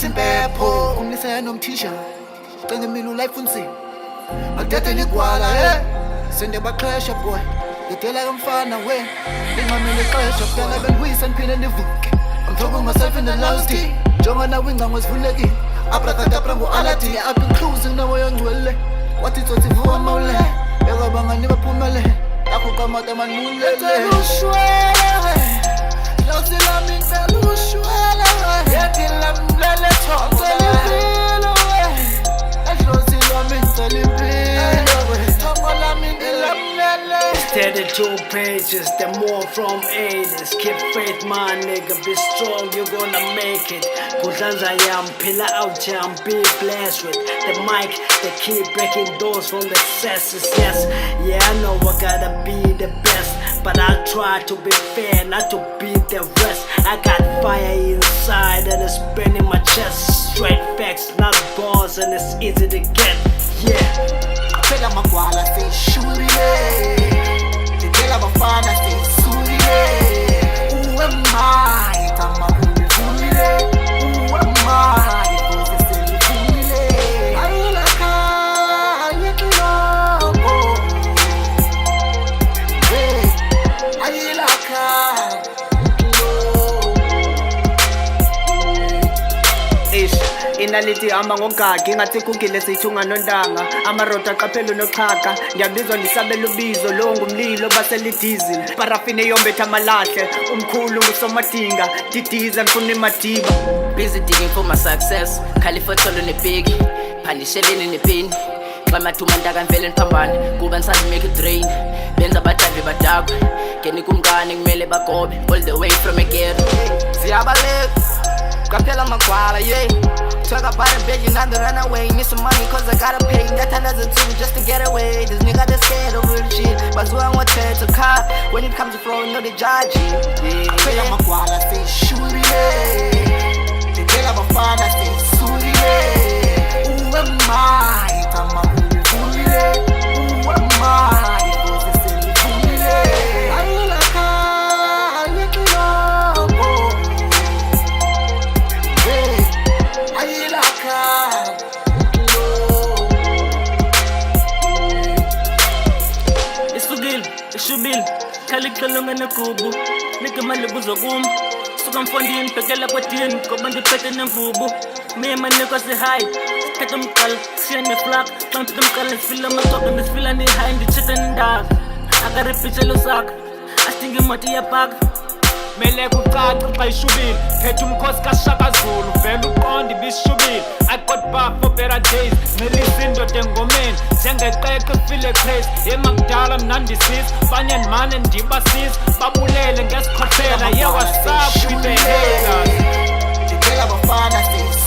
Ngiyayisa impepho ungisaya nomthisha Cenge mina life unzima Akudede ligwala Sende baxesha boy Ngidela kamfana we Ngingamile xesha Kudala bengiwisa niphinde nivuke I'm throwing myself in the lost tea Jonga na winga ngwesivulekile Abracadabra ngu-Aladdin I've been cruising nawo yongcwele Wathi tsotsi vuka mawule Bekabangani baphumele Lakho kamata manulele Ecela ushwele Losi lami ngicela ushwele Yethi lamlele thombo Ngicela impilo Ehlosi lami ngicela impilo Thombo lami ngilamlele 32 pages, the more from 80s. Keep faith, my nigga, be strong, you gonna make it. Kudlanza yam, pillar out jam, be blessed with the mic. They keep breaking doors from the excesses, yes. Yeah, I know I gotta be the best, but I try to be fair, not to be the rest. I got fire inside and it's burning my chest. Straight facts, not balls, and it's easy to get, yeah. Phela magwala seyishulile Ngidela bafana seyisulile Uwe mayi tama ulivulile Uwe mayi fuze selivulile Ayilaka Ixilongo Ayilaka Inaliti hamba ngogagi ngathi kugile sithunga nondanga amarota qaphelo noqhaga ngiyabizwa ngisabela ubizo lo ngumlilo baselidiesel parafine yombetha amalahle umkhulu ngusomadinga didiza ngifuna imadiba busy digging for my success California nebig palisheleni nepini xamathuma ndakamvele niphambane kuba nisanda make it rain benza abadave badakwe ngeni kumngane kumele bagobe all the way from a ghetto ziyabaleka Kapela magwala, yeah. Talk about a billion on the runaway. Need some money cause I gotta pay. That time doesn't do just to get away. This nigga just scared of real shit. But who I want to car when it comes to throwing no the judge. Kapela magwala seyishulile Ngidela bafana seyisulile Uwe mayi tama ulivulile Uwe mayi fuze selivulile Ayilaka Ixilongo Ishubile, Ixilongo nekubu Nike malibuzo kum Suka mfondini, pekela kwatini Koba ndipete nemvubu Mie maniko si high Teka mkala, siya ne flak Tlamtita mkala, nisfila matoka Nisfila ni high, ndichita nindak Akaripicha lusaka Astingi moti ya paka Mele kucaca xa ishubile Phethe umkhosi kaShaka Zulu Vele uqonda ibishubile I got bar for better days Ngelisa indoda engomeni Njengeqeqe file craze Emakudala mnandisisi Banyani mane ndibasisi Babulele ngesikhothela Yeah, what's up with the haters Ngidela bafana seyisulile